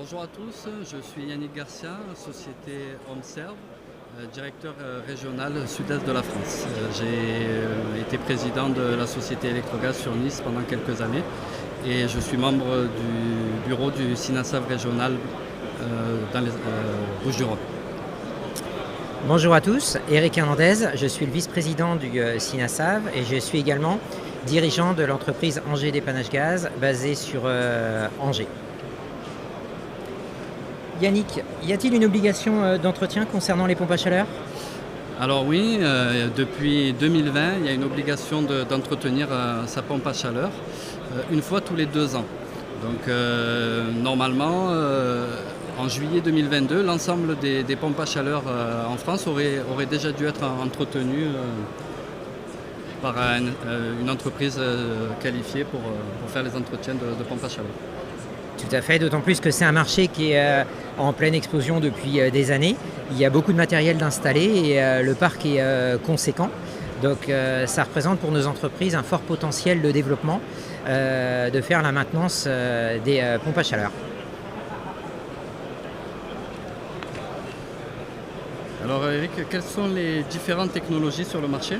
Bonjour à tous, je suis Yannick Garcia, société HomeServe, directeur régional sud-est de la France. J'ai été président de la société Electrogaz sur Nice pendant quelques années et je suis membre du bureau du SINASAV régional dans les Bouches-du-Rhône. Bonjour à tous, Eric Hernandez, je suis le vice-président du SINASAV et je suis également dirigeant de l'entreprise Angers Dépannage Gaz basée sur Angers. Yannick, y a-t-il une obligation d'entretien concernant les pompes à chaleur ? Alors oui, depuis 2020, il y a une obligation d'entretenir sa pompe à chaleur une fois tous les 2 ans. Donc normalement, en juillet 2022, l'ensemble des pompes à chaleur en France auraient déjà dû être entretenues par une entreprise qualifiée pour faire les entretiens de pompes à chaleur. Tout à fait, d'autant plus que c'est un marché qui est en pleine explosion depuis des années. Il y a beaucoup de matériel d'installer et le parc est conséquent. Donc ça représente pour nos entreprises un fort potentiel de développement de faire la maintenance des pompes à chaleur. Alors Eric, quelles sont les différentes technologies sur le marché ?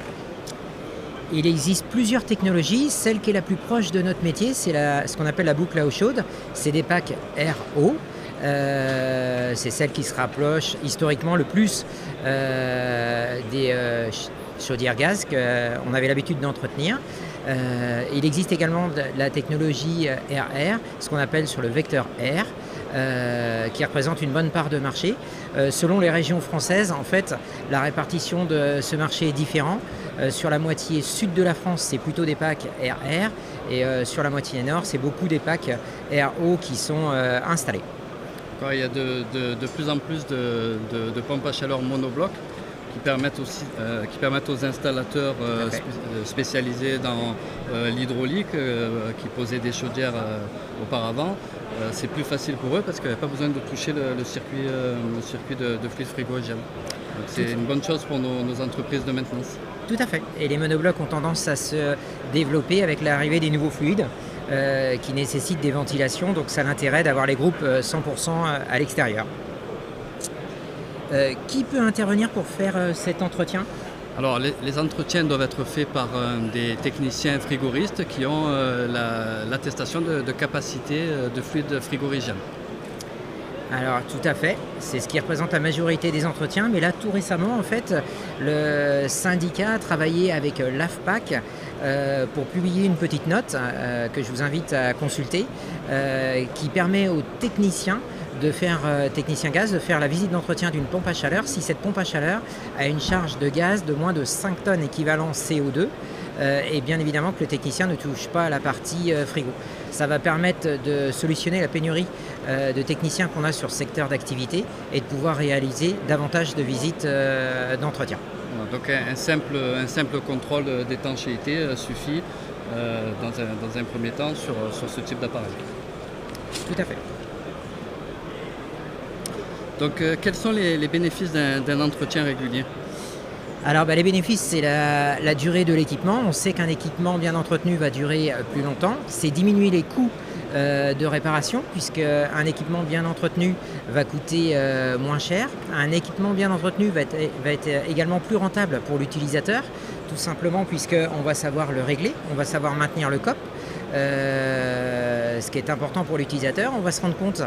Il existe plusieurs technologies. Celle qui est la plus proche de notre métier, c'est ce qu'on appelle la boucle à eau chaude. C'est des packs air-eau. C'est celle qui se rapproche historiquement le plus des chaudières gaz qu'on avait l'habitude d'entretenir. Il existe également de la technologie air-air, ce qu'on appelle sur le vecteur air, qui représente une bonne part de marché. Selon les régions françaises, en fait, la répartition de ce marché est différente. Sur la moitié sud de la France, c'est plutôt des packs air-air et sur la moitié nord, c'est beaucoup des packs air-eau qui sont installés. Il y a de plus en plus de pompes à chaleur monobloc qui permettent aux installateurs spécialisés dans l'hydraulique qui posaient des chaudières auparavant. C'est plus facile pour eux parce qu'il n'y a pas besoin de toucher le circuit de fluide frigorigène. Donc c'est une bonne chose pour nos entreprises de maintenance. Tout à fait. Et les monoblocs ont tendance à se développer avec l'arrivée des nouveaux fluides qui nécessitent des ventilations. Donc ça a l'intérêt d'avoir les groupes 100% à l'extérieur. Qui peut intervenir pour faire cet entretien ? Alors les entretiens doivent être faits par des techniciens frigoristes qui ont l'attestation de capacité de fluide frigorigène. Alors tout à fait, c'est ce qui représente la majorité des entretiens, mais là tout récemment en fait le syndicat a travaillé avec l'AFPAC pour publier une petite note que je vous invite à consulter qui permet aux techniciens gaz de faire la visite d'entretien d'une pompe à chaleur si cette pompe à chaleur a une charge de gaz de moins de 5 tonnes équivalent CO2 et bien évidemment que le technicien ne touche pas à la partie frigo. Ça va permettre de solutionner la pénurie de techniciens qu'on a sur ce secteur d'activité et de pouvoir réaliser davantage de visites d'entretien. Donc un simple contrôle d'étanchéité suffit dans un premier temps sur ce type d'appareil. Tout à fait. Donc quels sont les bénéfices d'un entretien régulier ? Alors les bénéfices, c'est la durée de l'équipement. On sait qu'un équipement bien entretenu va durer plus longtemps. C'est diminuer les coûts de réparation puisque un équipement bien entretenu va coûter moins cher. Un équipement bien entretenu va être également plus rentable pour l'utilisateur, tout simplement puisqu'on va savoir le régler, on va savoir maintenir le COP. Ce qui est important pour l'utilisateur, on va se rendre compte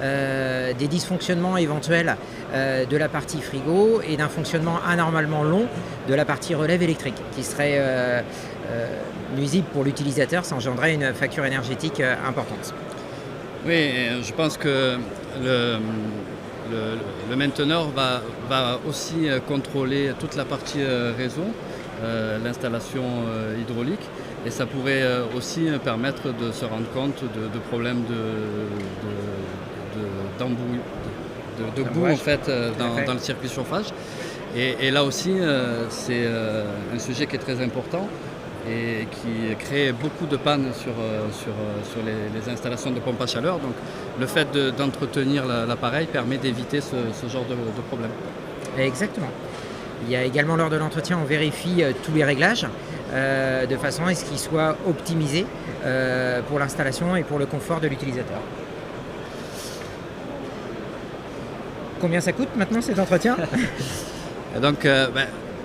des dysfonctionnements éventuels de la partie frigo et d'un fonctionnement anormalement long de la partie relève électrique qui serait nuisible pour l'utilisateur, ça engendrerait une facture énergétique importante. Oui, je pense que le mainteneur va aussi contrôler toute la partie réseau, l'installation hydraulique. Et ça pourrait aussi permettre de se rendre compte de problèmes de boue en fait, dans le circuit chauffage. Et là aussi, c'est un sujet qui est très important et qui crée beaucoup de pannes sur les installations de pompes à chaleur. Donc le fait d'entretenir l'appareil permet d'éviter ce genre de problème. Exactement. Il y a également lors de l'entretien, on vérifie tous les réglages de façon à ce qu'ils soient optimisés pour l'installation et pour le confort de l'utilisateur. combien ça coûte maintenant cet entretien? Et donc,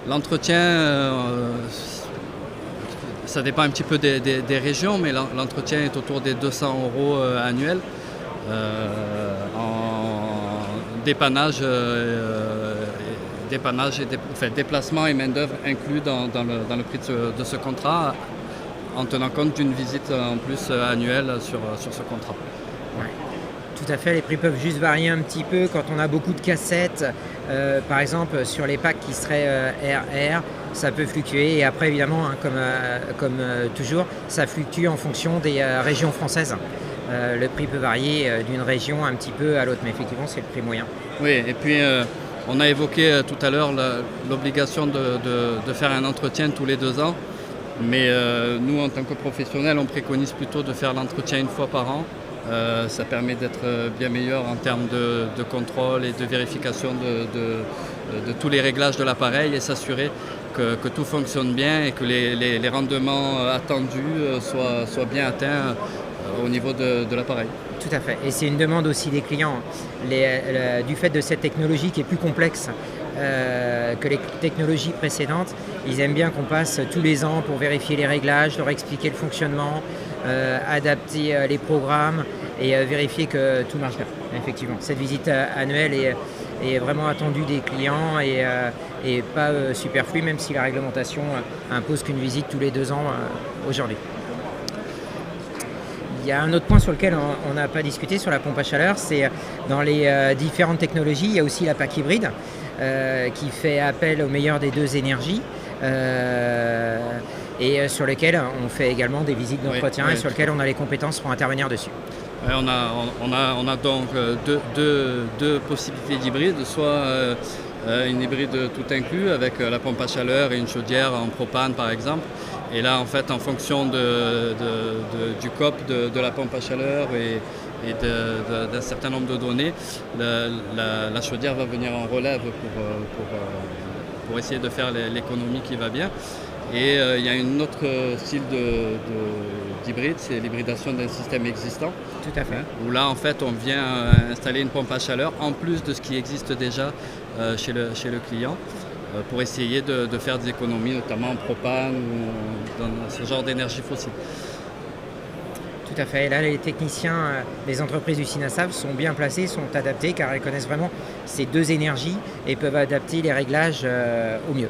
l'entretien, ça dépend un petit peu des régions, mais l'entretien est autour des 200 € annuels en dépannage, déplacement et main-d'œuvre inclus dans le prix de ce contrat, en tenant compte d'une visite en plus annuelle sur ce contrat. Ouais. Tout à fait, les prix peuvent juste varier un petit peu quand on a beaucoup de cassettes. Par exemple, sur les packs qui seraient RR, ça peut fluctuer. Et après, évidemment, hein, comme toujours, ça fluctue en fonction des régions françaises. Le prix peut varier d'une région un petit peu à l'autre, mais effectivement, c'est le prix moyen. Oui, et puis on a évoqué tout à l'heure l'obligation de faire un entretien tous les 2 ans. Mais nous, en tant que professionnels, on préconise plutôt de faire l'entretien une fois par an. Ça permet d'être bien meilleur en termes de contrôle et de vérification de tous les réglages de l'appareil et s'assurer que tout fonctionne bien et que les rendements attendus soient bien atteints au niveau de l'appareil. Tout à fait. Et c'est une demande aussi des clients. Du fait de cette technologie qui est plus complexe que les technologies précédentes, ils aiment bien qu'on passe tous les ans pour vérifier les réglages, leur expliquer le fonctionnement, adapter les programmes et vérifier que tout marche bien. Effectivement, cette visite annuelle est vraiment attendue des clients et pas superflue, même si la réglementation impose qu'une visite tous les 2 ans aujourd'hui. Il y a un autre point sur lequel on n'a pas discuté sur la pompe à chaleur, c'est dans les différentes technologies, il y a aussi la PAC hybride qui fait appel au meilleur des 2 énergies et sur lequel on fait également des visites d'entretien et sur lequel on a les compétences pour intervenir dessus. Ouais, on a donc deux possibilités d'hybride, soit une hybride tout inclus avec la pompe à chaleur et une chaudière en propane par exemple. Et là, en fait, en fonction du COP de la pompe à chaleur et d'un certain nombre de données, la chaudière va venir en relève pour essayer de faire l'économie qui va bien. Et il y a un autre style d'hybride, c'est l'hybridation d'un système existant. Tout à fait. Où là, en fait, on vient installer une pompe à chaleur en plus de ce qui existe déjà chez le client. Pour essayer de faire des économies, notamment en propane ou dans ce genre d'énergie fossile. Tout à fait. Et là, les techniciens des entreprises du CINASAV sont bien placés, sont adaptés car ils connaissent vraiment ces 2 énergies et peuvent adapter les réglages au mieux.